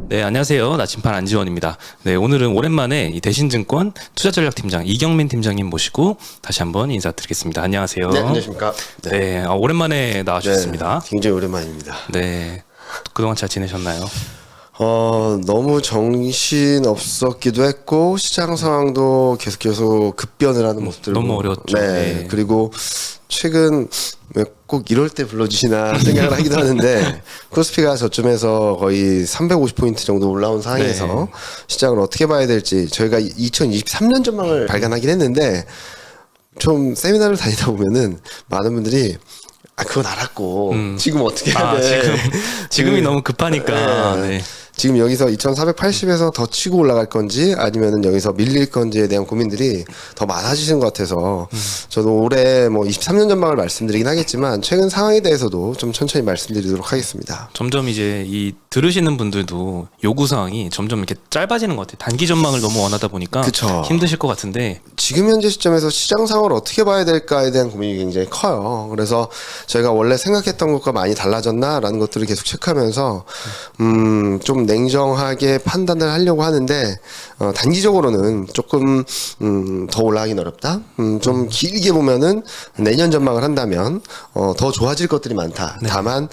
네, 안녕하세요. 나침반 안지원입니다. 네, 오늘은 오랜만에 이 대신증권 투자전략팀장 이경민 팀장님 모시고 다시 한번 인사드리겠습니다. 안녕하세요. 네, 안녕하십니까. 네, 오랜만에 나와주셨습니다. 네, 굉장히 오랜만입니다. 네, 그동안 잘 지내셨나요? 너무 정신 없었기도 했고 시장 상황도 계속 급변을 하는 모습들 너무 어려웠죠. 네, 네. 그리고 최근 왜 꼭 이럴 때 불러주시나 생각을 하기도 하는데 코스피가 저쯤에서 거의 350포인트 정도 올라온 상황에서 네. 시장을 어떻게 봐야 될지 저희가 2023년 전망을 발간하긴 했는데 좀 세미나를 다니다 보면은 많은 분들이 그건 알았고 지금 어떻게 해야 돼? 지금이 너무 급하니까. 네. 네. 지금 여기서 2480에서 더 치고 올라갈 건지 아니면은 여기서 밀릴 건지에 대한 고민들이 더 많아지신 것 같아서 저도 올해 뭐 23년 전망을 말씀드리긴 하겠지만 최근 상황에 대해서도 좀 천천히 말씀드리도록 하겠습니다. 점점 이제 이 들으시는 분들도 요구 사항이 점점 이렇게 짧아지는 것 같아요. 단기 전망을 너무 원하다 보니까 그쵸. 힘드실 것 같은데. 지금 현재 시점에서 시장 상황을 어떻게 봐야 될까에 대한 고민이 굉장히 커요. 그래서 저희가 원래 생각했던 것과 많이 달라졌나라는 것들을 계속 체크하면서 좀 냉정하게 판단을 하려고 하는데 단기적으로는 조금 더 올라가긴 어렵다. 좀 길게 보면은 내년 전망을 한다면 더 좋아질 것들이 많다. 네. 다만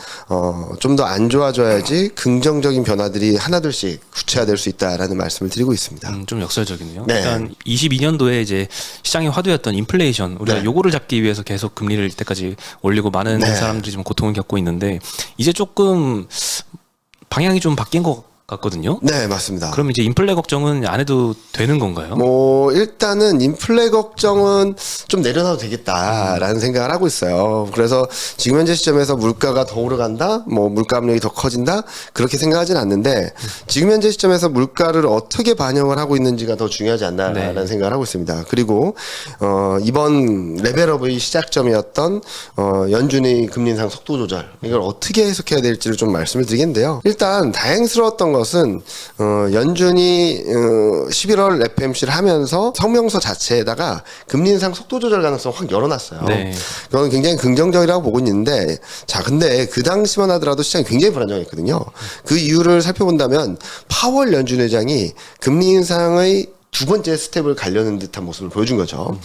좀 더 안 좋아져야지 긍정적인 변화들이 하나둘씩 구체화될 수 있다라는 말씀을 드리고 있습니다. 좀 역설적이네요. 네. 일단 22년도에 이제 시장의 화두였던 인플레이션, 우리가 네. 요거를 잡기 위해서 계속 금리를 이때까지 올리고 많은 네. 사람들이 좀 고통을 겪고 있는데 이제 조금 방향이 좀 바뀐 것 같거든요. 네, 맞습니다. 그럼 이제 인플레 걱정은 안 해도 되는 건가요? 뭐 일단은 인플레 걱정은 좀 내려놔도 되겠다라는 생각을 하고 있어요. 그래서 지금 현재 시점에서 물가가 더 오르간다, 뭐 물가 압력이 더 커진다 그렇게 생각하진 않는데 지금 현재 시점에서 물가를 어떻게 반영을 하고 있는지가 더 중요하지 않나라는 네. 생각을 하고 있습니다. 그리고 이번 레벨업의 시작점이었던 연준의 금리 인상 속도 조절 이걸 어떻게 해석해야 될지를 좀 말씀을 드리겠는데요. 일단 다행스러웠던 것은 연준이 11월 FMC를 하면서 성명서 자체에다가 금리 인상 속도 조절 가능성 확 열어놨어요. 네. 그건 굉장히 긍정적이라고 보고 있는데 자 근데 그 당시만 하더라도 시장이 굉장히 불안정했거든요. 그 이유를 살펴본다면 파월 연준 회장이 금리 인상의 두 번째 스텝을 가려는 듯한 모습을 보여준 거죠.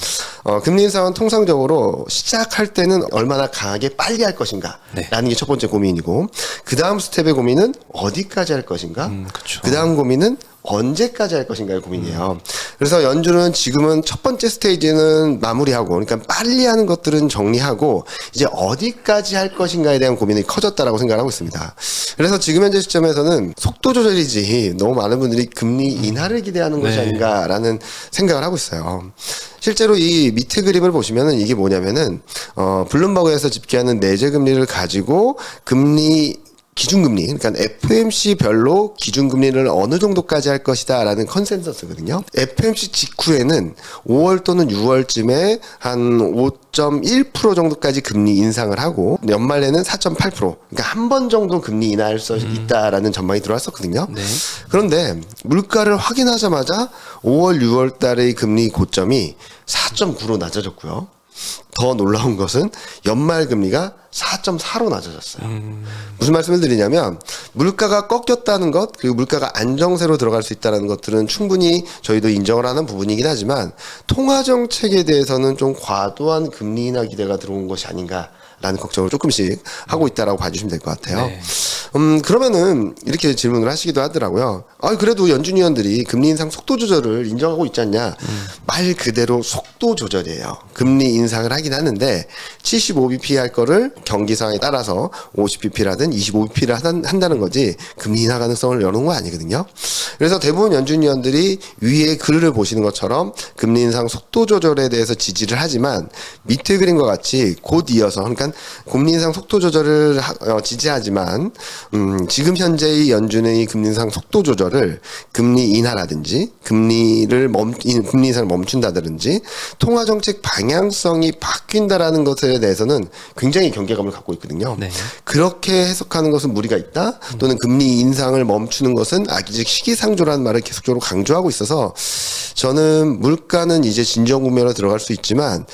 금리 인상은 통상적으로 시작할 때는 얼마나 강하게 빨리 할 것인가 네. 라는 게 첫 번째 고민이고 그 다음 스텝의 고민은 어디까지 할 것인가 그쵸. 그 다음 고민은 언제까지 할 것인가의 고민이에요. 그래서 연준은 지금은 첫 번째 스테이지는 마무리하고 그러니까 빨리 하는 것들은 정리하고 이제 어디까지 할 것인가에 대한 고민이 커졌다라고 생각하고 있습니다. 그래서 지금 현재 시점에서는 속도 조절이지 너무 많은 분들이 금리 인하를 기대하는 것이 네. 아닌가라는 생각을 하고 있어요. 실제로 이 밑에 그림을 보시면은 이게 뭐냐면은 블룸버그에서 집계하는 내재 금리를 가지고 금리 기준금리, 그러니까 FMC별로 기준금리를 어느 정도까지 할 것이다라는 컨센서스거든요. FMC 직후에는 5월 또는 6월쯤에 한 5.1% 정도까지 금리 인상을 하고 연말에는 4.8%, 그러니까 한 번 정도 금리 인하할 수 있다라는 전망이 들어왔었거든요. 네. 그런데 물가를 확인하자마자 5월, 6월 달의 금리 고점이 4.9로 낮아졌고요. 더 놀라운 것은 연말 금리가 4.4로 낮아졌어요. 무슨 말씀을 드리냐면 물가가 꺾였다는 것 그리고 물가가 안정세로 들어갈 수 있다는 것들은 충분히 저희도 인정을 하는 부분이긴 하지만 통화정책에 대해서는 좀 과도한 금리 인하 기대가 들어온 것이 아닌가 라는 걱정을 조금씩 하고 있다라고 봐주시면 될 것 같아요. 네. 그러면은 이렇게 질문을 하시기도 하더라고요. 그래도 연준 위원들이 금리 인상 속도 조절을 인정하고 있지 않냐? 말 그대로 속도 조절이에요. 금리 인상을 하긴 하는데 75bp 할 거를 경기 상황에 따라서 50bp라든 25bp를 한다는 거지 금리 인하 가능성을 여는 거 아니거든요. 그래서 대부분 연준 위원들이 위에 글을 보시는 것처럼 금리 인상 속도 조절에 대해서 지지를 하지만 밑에 그림과 같이 곧 이어서 그러니까 금리 인상 속도 조절을 지지하지만 지금 현재의 연준의 금리 인상 속도 조절을 금리 인하라든지 금리 인상을 멈춘다든지 통화 정책 방향성이 바뀐다라는 것에 대해서는 굉장히 경계감을 갖고 있거든요. 네. 그렇게 해석하는 것은 무리가 있다 또는 금리 인상을 멈추는 것은 아직 시기상조라는 말을 계속적으로 강조하고 있어서 저는 물가는 이제 진정 국면으로 들어갈 수 있지만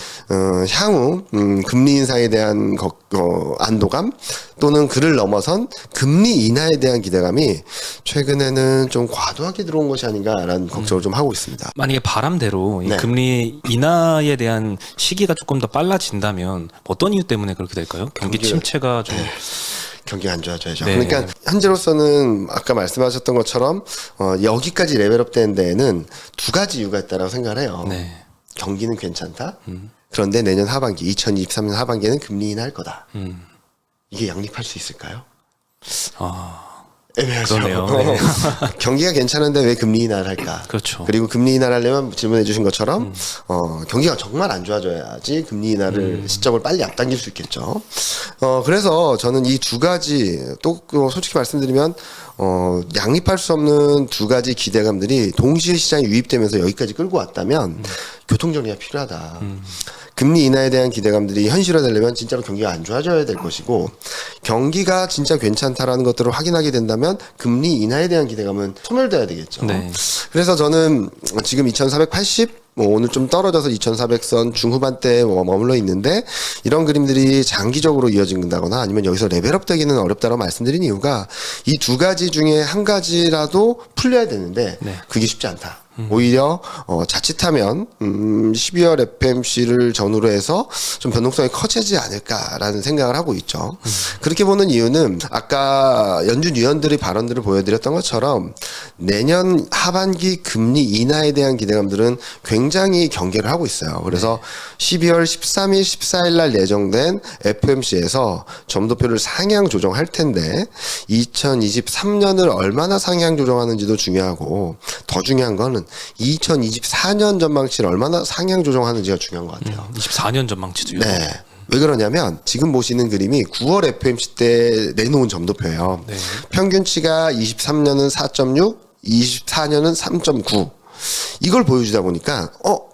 향후 금리 인상에 대한 대한 안도감 또는 그를 넘어선 금리 인하에 대한 기대감이 최근에는 좀 과도하게 들어온 것이 아닌가라는 걱정을 좀 하고 있습니다. 만약에 바람대로 이 네. 금리 인하에 대한 시기가 조금 더 빨라진다면 어떤 이유 때문에 그렇게 될까요? 경기 침체가 좀 경기가 안 좋아져야죠. 네. 그러니까 현재로서는 아까 말씀하셨던 것처럼 여기까지 레벨업 된 데에는 두 가지 이유가 있다고 생각을 해요. 네. 경기는 괜찮다. 그런데 내년 하반기, 2023년 하반기에는 금리 인하할 거다. 이게 양립할 수 있을까요? 애매하죠. 그러네요. 네. 경기가 괜찮은데 왜 금리 인하를 할까? 그렇죠. 그리고 금리 인하를 하려면 질문해 주신 것처럼 경기가 정말 안 좋아져야지 금리 인하를 시점을 빨리 앞당길 수 있겠죠. 그래서 저는 이 두 가지 또 솔직히 말씀드리면 양립할 수 없는 두 가지 기대감들이 동시에 시장에 유입되면서 여기까지 끌고 왔다면 교통정리가 필요하다. 금리 인하에 대한 기대감들이 현실화되려면 진짜로 경기가 안 좋아져야 될 것이고 경기가 진짜 괜찮다라는 것들을 확인하게 된다면 금리 인하에 대한 기대감은 소멸돼야 되겠죠. 네. 그래서 저는 지금 2480 오늘 좀 떨어져서 2400선 중후반대에 머물러 있는데 이런 그림들이 장기적으로 이어진다거나 아니면 여기서 레벨업 되기는 어렵다고 말씀드린 이유가 이 두 가지 중에 한 가지라도 풀려야 되는데 네. 그게 쉽지 않다. 오히려 자칫하면 12월 FMC를 전후로 해서 좀 변동성이 커지지 않을까라는 생각을 하고 있죠. 그렇게 보는 이유는 아까 연준 위원들의 발언들을 보여드렸던 것처럼 내년 하반기 금리 인하에 대한 기대감들은 굉장히 경계를 하고 있어요. 그래서 12월 13일, 14일 날 예정된 FMC에서 점도표를 상향 조정할 텐데 2023년을 얼마나 상향 조정하는지도 중요하고 더 중요한 거는 2024년 전망치를 얼마나 상향 조정하는지가 중요한 것 같아요. 24년 전망치도요. 네. 왜 그러냐면 지금 보시는 그림이 9월 FMC 때 내놓은 점도표예요. 네. 평균치가 23년은 4.6, 24년은 3.9. 이걸 보여주다 보니까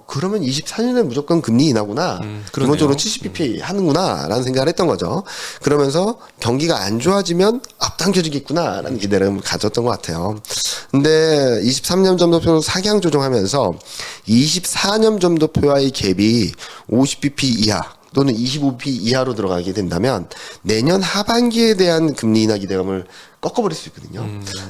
그러면 24년에 무조건 금리 인하구나. 그러네요. 기본적으로 70bp 하는구나라는 생각을 했던 거죠. 그러면서 경기가 안 좋아지면 앞당겨지겠구나라는 기대를 가졌던 것 같아요. 근데 23년 점도표를 상향 조정하면서 24년 점도표와의 갭이 50bp 이하 또는 25bp 이하로 들어가게 된다면 내년 하반기에 대한 금리 인하 기대감을 꺾어버릴 수 있거든요.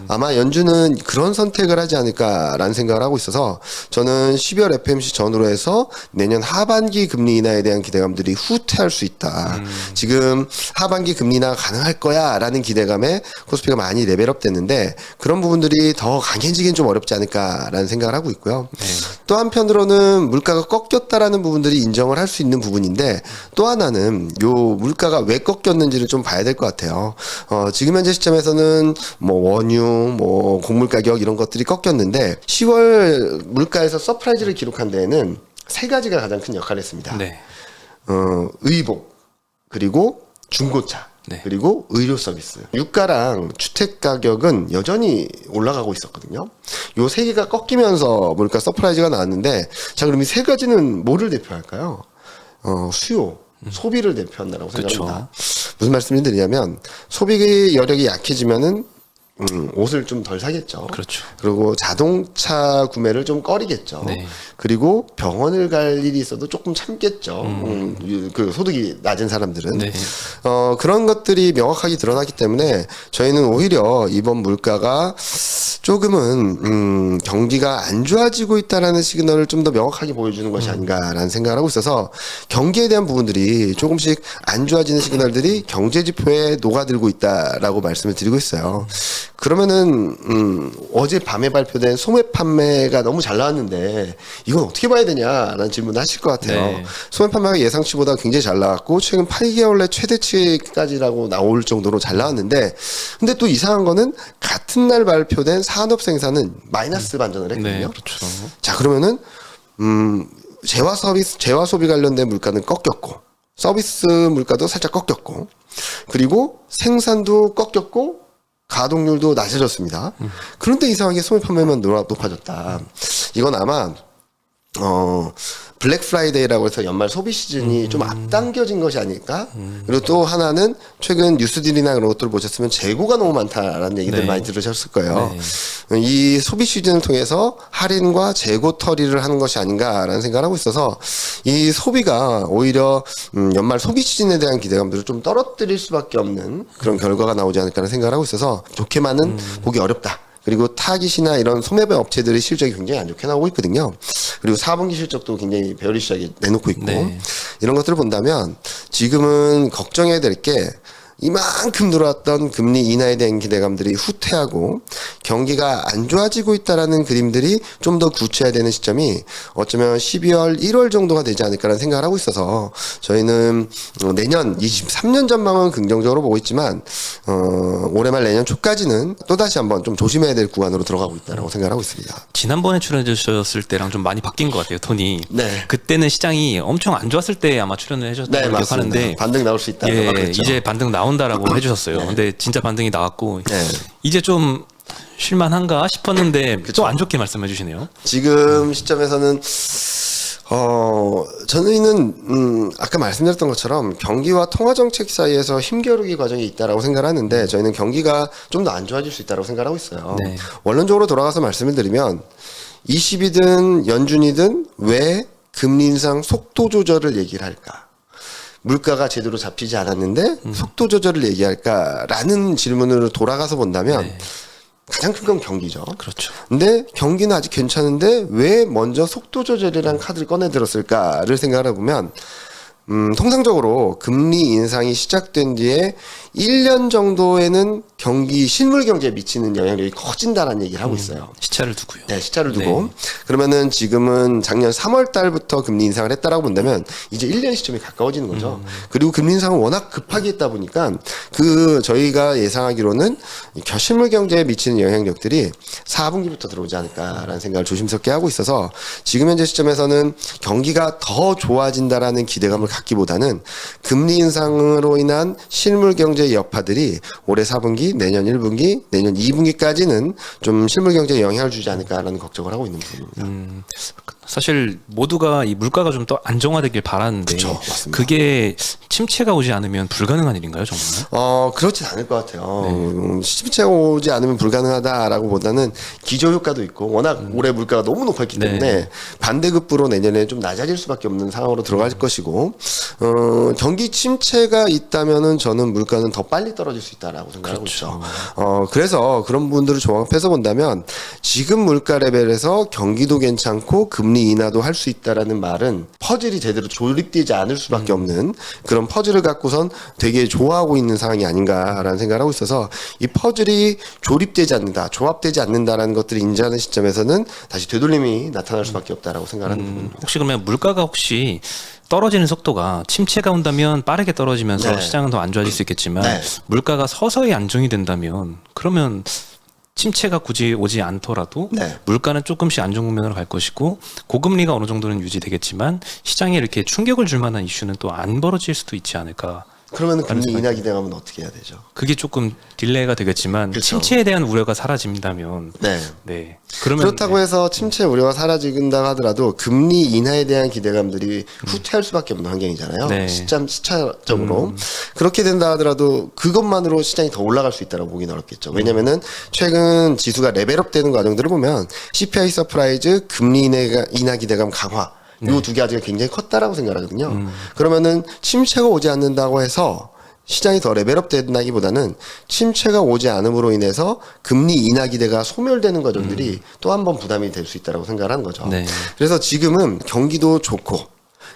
아마 연준은 그런 선택을 하지 않을까라는 생각을 하고 있어서 저는 12월 FMC 전후로 해서 내년 하반기 금리 인하에 대한 기대감들이 후퇴할 수 있다. 지금 하반기 금리 인하가 가능할 거야라는 기대감에 코스피가 많이 레벨업 됐는데 그런 부분들이 더 강해지긴 좀 어렵지 않을까라는 생각을 하고 있고요. 네. 또 한편으로는 물가가 꺾였다라는 부분들이 인정을 할 수 있는 부분인데 또 하나는 요 물가가 왜 꺾였는지를 좀 봐야 될 것 같아요. 지금 현재 시점에서는 뭐 원유, 뭐 곡물 가격 이런 것들이 꺾였는데 10월 물가에서 서프라이즈를 기록한 데에는 세 가지가 가장 큰 역할을 했습니다. 네. 의복, 그리고 중고차, 네. 그리고 의료 서비스. 유가랑 주택 가격은 여전히 올라가고 있었거든요. 요 세 개가 꺾이면서 물가 서프라이즈가 나왔는데 자 그럼 이 세 가지는 뭐를 대표할까요? 수요. 소비를 대표한다고 생각합니다. 무슨 말씀을 드리냐면 소비 여력이 약해지면은 옷을 좀 덜 사겠죠. 그렇죠. 그리고 자동차 구매를 좀 꺼리겠죠. 네. 그리고 병원을 갈 일이 있어도 조금 참겠죠. 그 소득이 낮은 사람들은. 네. 그런 것들이 명확하게 드러나기 때문에 저희는 오히려 이번 물가가 조금은 경기가 안 좋아지고 있다라는 시그널을 좀 더 명확하게 보여주는 것이 아닌가라는 생각을 하고 있어서 경기에 대한 부분들이 조금씩 안 좋아지는 시그널들이 경제 지표에 녹아들고 있다라고 말씀을 드리고 있어요. 그러면은 어제 밤에 발표된 소매 판매가 너무 잘 나왔는데 이건 어떻게 봐야 되냐라는 질문을 하실 것 같아요. 네. 소매 판매가 예상치보다 굉장히 잘 나왔고 최근 8개월 내 최대치까지라고 나올 정도로 잘 나왔는데 근데 또 이상한 거는 같은 날 발표된 산업 생산은 마이너스 반전을 했거든요. 네, 그렇죠. 자 그러면은 재화 소비 관련된 물가는 꺾였고 서비스 물가도 살짝 꺾였고 그리고 생산도 꺾였고 가동률도 낮아졌습니다. 그런데 이상하게 소매 판매만 높아졌다. 이건 아마 블랙 프라이데이라고 해서 연말 소비 시즌이 좀 앞당겨진 것이 아닐까? 그리고 또 하나는 최근 뉴스들이나 그런 것들을 보셨으면 재고가 너무 많다라는 얘기들 네. 많이 들으셨을 거예요. 이 소비 시즌을 통해서 할인과 재고 처리를 하는 것이 아닌가라는 생각을 하고 있어서 이 소비가 오히려 연말 소비 시즌에 대한 기대감들을 좀 떨어뜨릴 수밖에 없는 그런 결과가 나오지 않을까라는 생각을 하고 있어서 좋게만은 보기 어렵다. 그리고 타깃이나 이런 소매배 업체들의 실적이 굉장히 안 좋게 나오고 있거든요. 그리고 4분기 실적도 굉장히 베어리시하게 내놓고 있고 네. 이런 것들을 본다면 지금은 걱정해야 될 게 이만큼 들어왔던 금리 인하에 대한 기대감들이 후퇴하고 경기가 안 좋아지고 있다라는 그림들이 좀 더 굳혀야 시점이 어쩌면 12월, 1월 정도가 되지 않을까라는 생각을 하고 있어서 저희는 내년 23년 전망은 긍정적으로 보고 있지만 올해 말 내년 초까지는 또다시 한번 좀 조심해야 될 구간으로 들어가고 있다라고 생각을 하고 있습니다. 지난번에 출연해 주셨을 때랑 좀 많이 바뀐 것 같아요, 톤이. 네. 그때는 시장이 엄청 안 좋았을 때 아마 출연을 해주셨다고 네, 맞습니다. 기억하는데 반등 나올 수 있다. 예, 이제 반등 나온다라고 해주셨어요. 근데 진짜 반등이 나왔고 네. 이제 좀 쉴만한가 싶었는데 또 안 좋게 말씀해 주시네요. 지금 시점에서는 저희는 아까 말씀드렸던 것처럼 경기와 통화 정책 사이에서 힘겨루기 과정이 있다라고 생각을 하는데 저희는 경기가 좀 더 안 좋아질 수 있다라고 생각을 하고 있어요. 네. 원론적으로 돌아가서 말씀을 드리면 20이든 연준이든 왜 금리 인상 속도 조절을 얘기를 할까? 물가가 제대로 잡히지 않았는데 속도 조절을 얘기할까라는 질문으로 돌아가서 본다면 네. 가장 큰 건 경기죠. 그렇죠. 근데 경기는 아직 괜찮은데 왜 먼저 속도 조절이라는 카드를 꺼내 들었을까를 생각을 해보면 통상적으로 금리 인상이 시작된 뒤에 1년 정도에는 경기 실물 경제에 미치는 영향력이 커진다라는 얘기를 하고 있어요. 시차를 두고요. 네, 시차를 두고. 네. 그러면은 지금은 작년 3월 달부터 금리 인상을 했다라고 본다면 이제 1년 시점이 가까워지는 거죠. 그리고 금리 인상을 워낙 급하게 했다 보니까 저희가 예상하기로는 실물 경제에 미치는 영향력들이 4분기부터 들어오지 않을까라는 생각을 조심스럽게 하고 있어서 지금 현재 시점에서는 경기가 더 좋아진다라는 기대감을 갖기보다는 금리 인상으로 인한 실물 경제의 여파들이 올해 4분기, 내년 1분기, 내년 2분기까지는 좀 실물 경제에 영향을 주지 않을까라는 걱정을 하고 있는 부분입니다. 사실 모두가 이 물가가 좀 더 안정화되길 바라는데 그쵸, 맞습니다. 그게 침체가 오지 않으면 불가능한 일인가요, 정말? 그렇진 않을 것 같아요. 침체가 오지 않으면 불가능하다라고 보다는 기저 효과도 있고 워낙 올해 물가가 너무 높았기 네. 때문에 반대급부로 내년에 좀 낮아질 수밖에 없는 상황으로 들어갈 것이고 경기 침체가 있다면은 저는 물가는 더 빨리 떨어질 수 있다라고 생각하고 있죠. 그래서 그런 부분들을 종합해서 본다면 지금 물가 레벨에서 경기도 괜찮고 금리 인하도 할 수 있다라는 말은 퍼즐이 제대로 조립되지 않을 수밖에 없는 그런 퍼즐을 갖고선 되게 좋아하고 있는 상황이 아닌가라는 생각을 하고 있어서 이 퍼즐이 조립되지 않는다, 조합되지 않는다라는 것들을 인지하는 시점에서는 다시 되돌림이 나타날 수밖에 없다라고 생각하는 부분입니다. 혹시 그러면 물가가 혹시 떨어지는 속도가 침체가 온다면 빠르게 떨어지면서 네. 시장은 더 안 좋아질 수 있겠지만 네. 물가가 서서히 안정이 된다면 그러면 침체가 굳이 오지 않더라도 네. 물가는 조금씩 안정 국면으로 갈 것이고 고금리가 어느 정도는 유지되겠지만 시장에 이렇게 충격을 줄 만한 이슈는 또 안 벌어질 수도 있지 않을까. 그러면 금리 인하 기대감은 어떻게 해야 되죠? 그게 조금 딜레이가 되겠지만 그렇죠. 침체에 대한 우려가 사라진다면 네. 그러면 그렇다고 해서 침체 우려가 사라진다 하더라도 금리 인하에 대한 기대감들이 후퇴할 수밖에 없는 환경이잖아요. 네. 시차적으로. 그렇게 된다 하더라도 그것만으로 시장이 더 올라갈 수 있다고 보기는 어렵겠죠. 왜냐면은 최근 지수가 레벨업 되는 과정들을 보면 CPI 서프라이즈, 금리 인하 기대감 강화 요 두 가지가 굉장히 컸다라고 생각하거든요. 그러면은 침체가 오지 않는다고 해서 시장이 더 레벨업 된다기보다는 침체가 오지 않음으로 인해서 금리 인하 기대가 소멸되는 과정들이 또 한 번 부담이 될 수 있다고 생각을 하는 거죠. 네. 그래서 지금은 경기도 좋고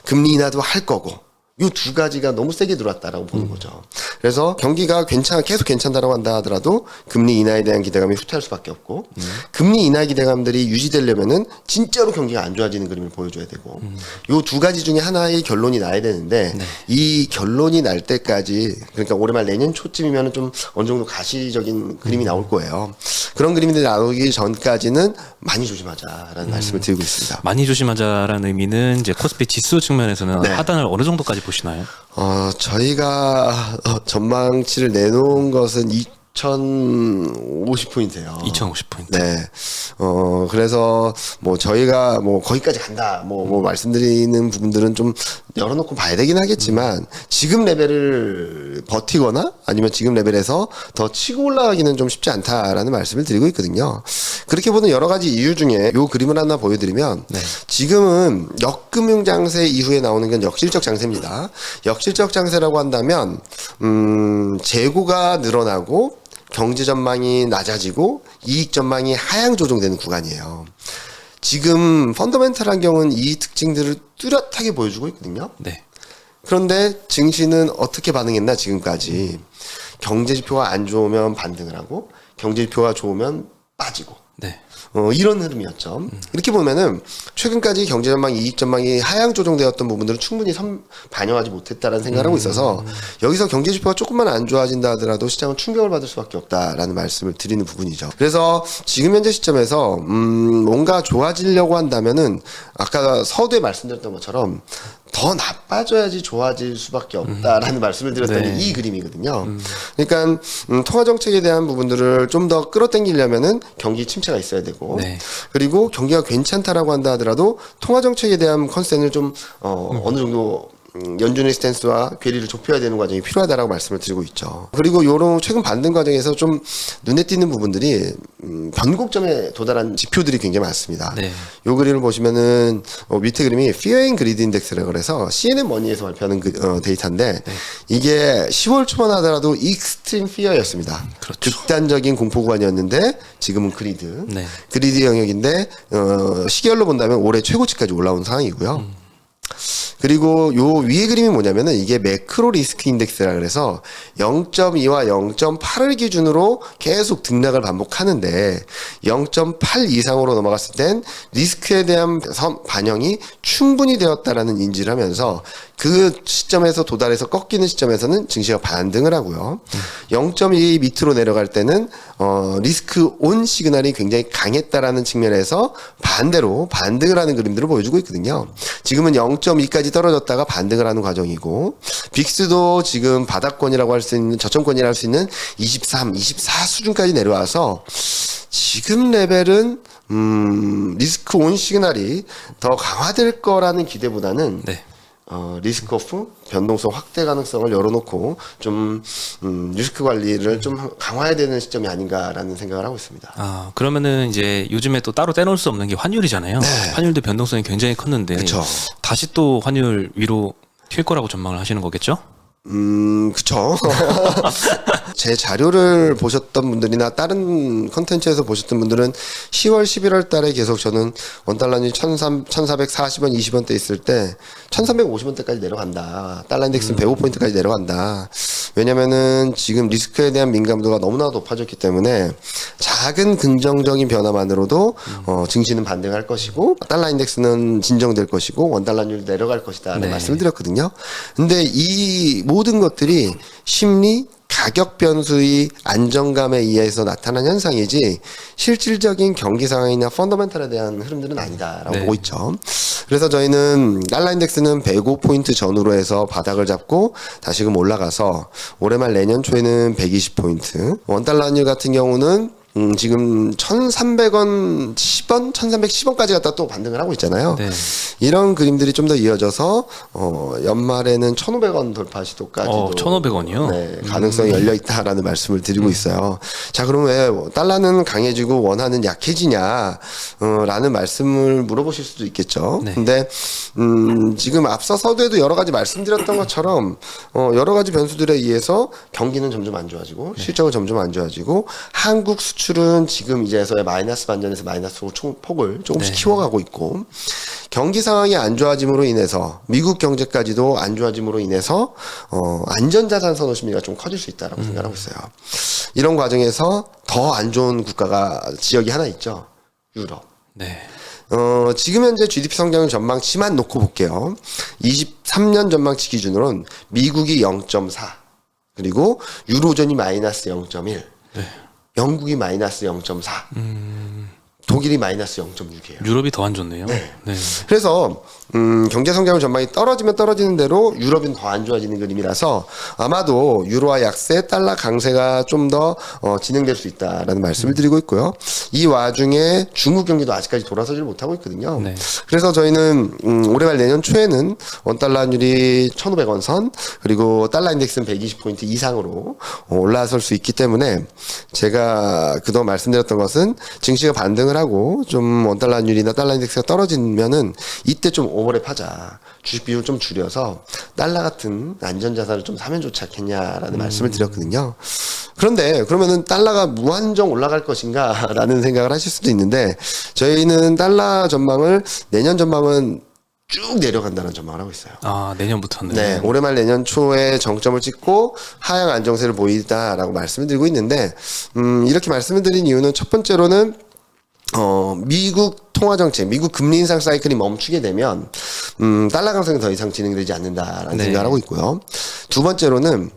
금리 인하도 할 거고 이 두 가지가 너무 세게 들어왔다라고 보는 거죠. 그래서 경기가 계속 괜찮다라고 한다 하더라도 금리 인하에 대한 기대감이 후퇴할 수밖에 없고 금리 인하 기대감들이 유지되려면은 진짜로 경기가 안 좋아지는 그림을 보여줘야 되고 이 두 가지 중에 하나의 결론이 나야 되는데 이 결론이 날 때까지 그러니까 올해 말 내년 초쯤이면은 좀 어느 정도 가시적인 그림이 나올 거예요. 그런 그림들이 나오기 전까지는 많이 조심하자라는 말씀을 드리고 있습니다. 많이 조심하자라는 의미는 이제 코스피 지수 측면에서는 네. 하단을 어느 정도까지 보시나요? 저희가 전망치를 내놓은 것은 2,050포인트예요. 2,050포인트. 네. 그래서 뭐 저희가 뭐 거기까지 간다 뭐 말씀드리는 부분들은 좀 열어놓고 봐야 되긴 하겠지만 지금 레벨을 버티거나 아니면 지금 레벨에서 더 치고 올라가기는 좀 쉽지 않다라는 말씀을 드리고 있거든요. 그렇게 보는 여러 가지 이유 중에 요 그림을 하나 보여드리면 네. 지금은 역금융 장세 이후에 나오는 건 역실적 장세입니다. 역실적 장세라고 한다면 재고가 늘어나고 경제 전망이 낮아지고 이익 전망이 하향 조정되는 구간이에요. 지금 펀더멘탈 환경은 이 특징들을 뚜렷하게 보여주고 있거든요. 네. 그런데 증시는 어떻게 반응했나 지금까지 경제 지표가 안 좋으면 반등을 하고 경제 지표가 좋으면 빠지고 네. 이런 흐름이었죠. 이렇게 보면은 최근까지 경제 전망, 이익 전망이 하향 조정되었던 부분들을 충분히 반영하지 못했다라는 생각을 하고 있어서 여기서 경제 지표가 조금만 안 좋아진다 하더라도 시장은 충격을 받을 수밖에 없다라는 말씀을 드리는 부분이죠. 그래서 지금 현재 시점에서 뭔가 좋아지려고 한다면은 아까 서두에 말씀드렸던 것처럼 더 나빠져야지 좋아질 수밖에 없다라는 말씀을 드렸던 게 네. 이 그림이거든요. 그러니까 통화 정책에 대한 부분들을 좀 더 끌어당기려면은 경기 침체가 있어야 되고, 네. 그리고 경기가 괜찮다라고 한다 하더라도 통화 정책에 대한 컨센을 좀 어느 정도 연준의 스탠스와 괴리를 좁혀야 되는 과정이 필요하다라고 말씀을 드리고 있죠. 그리고 요런 최근 반등 과정에서 좀 눈에 띄는 부분들이 변곡점에 도달한 지표들이 굉장히 많습니다. 네. 요 그림을 보시면은 밑에 그림이 Fear and Greed Index라고 그래서 CNN 머니에서 발표하는 데이터인데 이게 10월 초만 하더라도 익스트림 피어였습니다. 그렇죠. 극단적인 공포 구간이었는데 지금은 그리드. 네. 그리드 영역인데 시계열로 본다면 올해 최고치까지 올라온 상황이고요. 그리고 요 위에 그림이 뭐냐면은 이게 매크로 리스크 인덱스라 그래서 0.2와 0.8을 기준으로 계속 등락을 반복하는데 0.8 이상으로 넘어갔을 땐 리스크에 대한 반영이 충분히 되었다라는 인지를 하면서 그 시점에서 도달해서 꺾이는 시점에서는 증시가 반등을 하고요. 0.2 밑으로 내려갈 때는 리스크 온 시그널이 굉장히 강했다라는 측면에서 반대로 반등을 하는 그림들을 보여주고 있거든요. 지금은 0.2까지 떨어졌다가 반등을 하는 과정이고 빅스도 지금 바닥권이라고 할 수 있는 저점권이라고 할 수 있는 23, 24 수준까지 내려와서 지금 레벨은 리스크 온 시그널이 더 강화될 거라는 기대보다는 네. 리스크 오프 변동성 확대 가능성을 열어놓고 좀 리스크 관리를 좀 강화해야 되는 시점이 아닌가라는 생각을 하고 있습니다. 아, 그러면은 이제 요즘에 또 따로 떼놓을 수 없는 게 환율이잖아요. 환율도 변동성이 굉장히 컸는데 그쵸. 다시 또 환율 위로 튈 거라고 전망을 하시는 거겠죠? 그쵸. 제 자료를 보셨던 분들이나 다른 컨텐츠에서 보셨던 분들은 10월, 11월 달에 계속 저는 원달러니 1440원, 20원대 있을 때 1350원대까지 내려간다. 달러 인덱스는 105포인트까지 내려간다. 왜냐면은 지금 리스크에 대한 민감도가 너무나 높아졌기 때문에 작은 긍정적인 변화만으로도 증시는 반등할 것이고 달러 인덱스는 진정될 것이고 원달러율 내려갈 것이다. 라는 말씀을 드렸거든요. 근데 이 모든 것들이 심리, 가격 변수의 안정감에 의해서 나타난 현상이지 실질적인 경기 상황이나 펀더멘탈에 대한 흐름들은 아니다라고 보고 있죠. 그래서 저희는 달러 인덱스는 105포인트 전후로 해서 바닥을 잡고 다시금 올라가서 올해 말 내년 초에는 120포인트. 원달러 환율 같은 경우는 지금 1,300원 10원, 1,310원까지 갔다 또 반등을 하고 있잖아요. 네. 이런 그림들이 좀 더 이어져서 연말에는 1,500원 돌파 시도까지도 1,500원이요? 네, 가능성이 열려 있다라는 말씀을 드리고 있어요. 자, 그럼 왜 달러는 강해지고 원화는 약해지냐? 라는 말씀을 물어보실 수도 있겠죠. 네. 근데 지금 앞서 서두에도 여러 가지 말씀드렸던 것처럼 여러 가지 변수들에 의해서 경기는 점점 안 좋아지고 실적은 점점 안 좋아지고 한국 수출은 지금 이제서야 마이너스 반전에서 마이너스로 폭을 조금씩 키워가고 있고 경기 상황이 안 좋아짐으로 인해서 미국 경제까지도 안 좋아짐으로 인해서 안전자산 선호 심리가 좀 커질 수 있다라고 생각하고 있어요. 이런 과정에서 더 안 좋은 지역이 하나 있죠. 유럽. 네. 지금 현재 GDP 성장 전망치만 놓고 볼게요. 23년 전망치 기준으로는 미국이 0.4 그리고 유로존이 마이너스 0.1 네. 영국이 마이너스 0.4 독일이 마이너스 0.6이에요. 유럽이 더 안 좋네요. 네. 그래서 경제 성장률 전망이 떨어지면 떨어지는 대로 유럽은 더 안 좋아지는 그림이라서 아마도 유로화 약세, 달러 강세가 좀 더 진행될 수 있다라는 말씀을 드리고 있고요. 이 와중에 중국 경기도 아직까지 돌아서질 못하고 있거든요. 네. 그래서 저희는 올해 말 내년 초에는 원달러 환율이 1,500원 선 그리고 달러 인덱스는 120포인트 이상으로 올라설 수 있기 때문에 제가 그동안 말씀드렸던 것은 증시가 반등을 하고 좀 원달러 환율이나 달러 인덱스가 떨어지면은 이때 좀 오버랩 하자. 주식 비율 좀 줄여서 달러 같은 안전자산을 좀 사면 좋지 않겠냐라는 말씀을 드렸거든요. 그런데 그러면은 달러가 무한정 올라갈 것인가 라는 생각을 하실 수도 있는데 저희는 달러 전망을 내년 전망은 쭉 내려간다는 전망을 하고 있어요. 아, 내년부터는. 네, 올해 말 내년 초에 정점을 찍고 하향 안정세를 보이다라고 말씀을 드리고 있는데 이렇게 말씀을 드린 이유는 첫 번째로는 미국 통화정책, 미국 금리 인상 사이클이 멈추게 되면, 달러 강세는 더 이상 진행되지 않는다라는 네. 생각을 하고 있고요. 두 번째로는,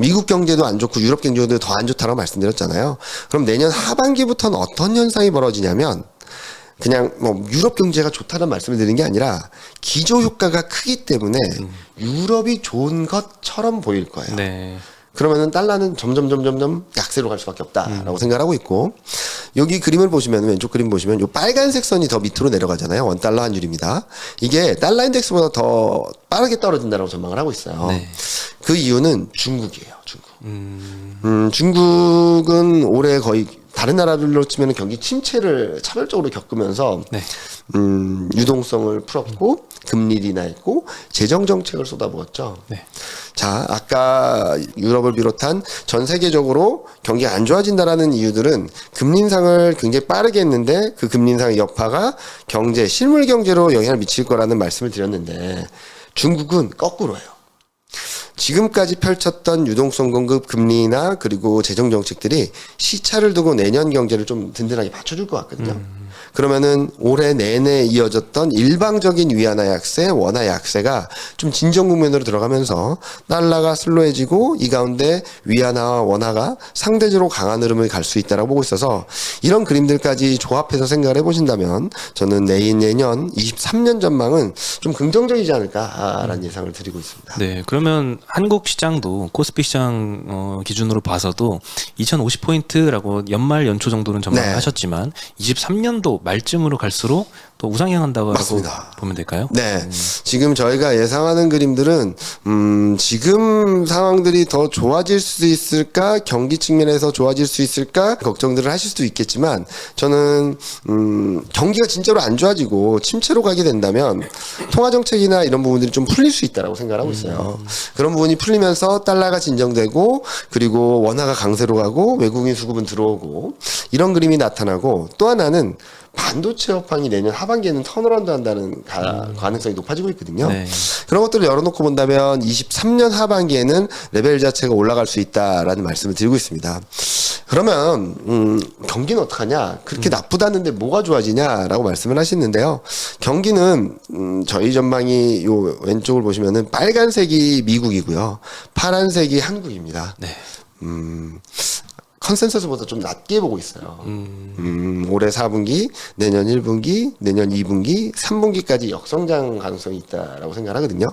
미국 경제도 안 좋고 유럽 경제도 더 안 좋다고 말씀드렸잖아요. 그럼 내년 하반기부터는 어떤 현상이 벌어지냐면, 그냥 뭐 유럽 경제가 좋다는 말씀을 드리는 게 아니라 기조 효과가 크기 때문에 유럽이 좋은 것처럼 보일 거예요. 네. 그러면은 달러는 점점 약세로 갈 수밖에 없다라고 생각하고 있고 여기 그림을 보시면 왼쪽 그림 보시면 요 빨간색 선이 더 밑으로 내려가잖아요. 원 달러 환율입니다. 이게 달러 인덱스보다 더 빠르게 떨어진다라고 전망을 하고 있어요. 네. 그 이유는 중국이에요. 중국은 올해 거의 다른 나라들로 치면 경기 침체를 차별적으로 겪으면서 네. 유동성을 풀었고 금리 인하했고 재정 정책을 쏟아부었죠. 네. 자, 아까 유럽을 비롯한 전 세계적으로 경기가 안 좋아진다라는 이유들은 금리 인상을 굉장히 빠르게 했는데 그 금리 인상의 여파가 경제, 실물 경제로 영향을 미칠 거라는 말씀을 드렸는데 중국은 거꾸로예요. 지금까지 펼쳤던 유동성 공급 금리나 그리고 재정 정책들이 시차를 두고 내년 경제를 좀 든든하게 받쳐줄 것 같거든요. 그러면은 올해 내내 이어졌던 일방적인 위안화 약세, 원화 약세가 좀 진정 국면으로 들어가면서 달러가 슬로해지고 이 가운데 위안화와 원화가 상대적으로 강한 흐름을 갈 수 있다라고 보고 있어서 이런 그림들까지 조합해서 생각을 해보신다면 저는 내년 23년 전망은 좀 긍정적이지 않을까라는 예상을 드리고 있습니다. 네, 그러면 한국 시장도 코스피 시장 기준으로 봐서도 2050포인트라고 연말 연초 정도는 전망하셨지만 23년도 말쯤으로 갈수록 또 우상향한다고 맞습니다. 보면 될까요? 네. 지금 저희가 예상하는 그림들은 지금 상황들이 더 좋아질 수 있을까? 경기 측면에서 좋아질 수 있을까? 걱정들을 하실 수도 있겠지만 저는 경기가 진짜로 안 좋아지고 침체로 가게 된다면 통화 정책이나 이런 부분들이 좀 풀릴 수 있다라고 생각하고 있어요. 그런 부분이 풀리면서 달러가 진정되고 그리고 원화가 강세로 가고 외국인 수급은 들어오고 이런 그림이 나타나고 또 하나는 반도체 업황이 내년 하반기에는 턴어라운드 한다는 가능성이 높아지고 있거든요. 네. 그런 것들을 열어놓고 본다면 23년 하반기에는 레벨 자체가 올라갈 수 있다라는 말씀을 드리고 있습니다. 그러면 경기는 어떡하냐? 그렇게 나쁘다는데 뭐가 좋아지냐라고 말씀을 하시는데요. 경기는 저희 전망이 요 왼쪽을 보시면은 빨간색이 미국이고요. 파란색이 한국입니다. 네. 컨센서스보다 좀 낮게 보고 있어요. 올해 4분기, 내년 1분기, 내년 2분기, 3분기까지 역성장 가능성이 있다라고 생각하거든요.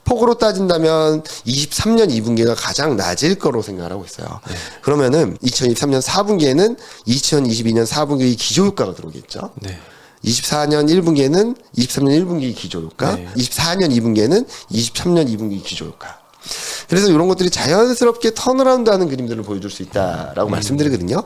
폭으로 따진다면 23년 2분기가 가장 낮을 거로 생각하고 있어요. 네. 그러면은 2023년 4분기에는 2022년 4분기 기조효과가 들어오겠죠. 네. 24년 1분기에는 23년 1분기 기조효과, 네. 24년 2분기에는 23년 2분기 기조효과. 그래서 이런 것들이 자연스럽게 턴어라운드 하는 그림들을 보여줄 수 있다라고 말씀드리거든요.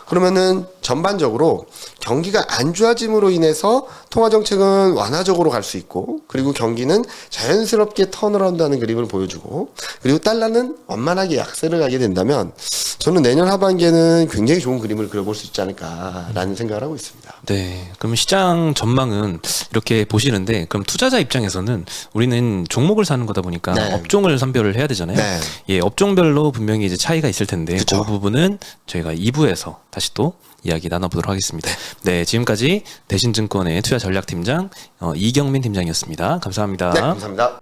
그러면은 전반적으로 경기가 안 좋아짐으로 인해서 통화정책은 완화적으로 갈 수 있고 그리고 경기는 자연스럽게 턴어라운드 하는 그림을 보여주고 그리고 달러는 완만하게 약세를 가게 된다면 저는 내년 하반기에는 굉장히 좋은 그림을 그려볼 수 있지 않을까라는 생각을 하고 있습니다. 네. 그럼 시장 전망은 이렇게 보시는데 그럼 투자자 입장에서는 우리는 종목을 사는 거다 보니까 네. 업종을 선별을 해야 되잖아요. 네. 예, 업종별로 분명히 이제 차이가 있을 텐데 그쵸. 그 부분은 저희가 2부에서 다시 또 이야기 나눠보도록 하겠습니다. 네, 지금까지 대신증권의 투자전략팀장 이경민 팀장이었습니다. 감사합니다. 네, 감사합니다.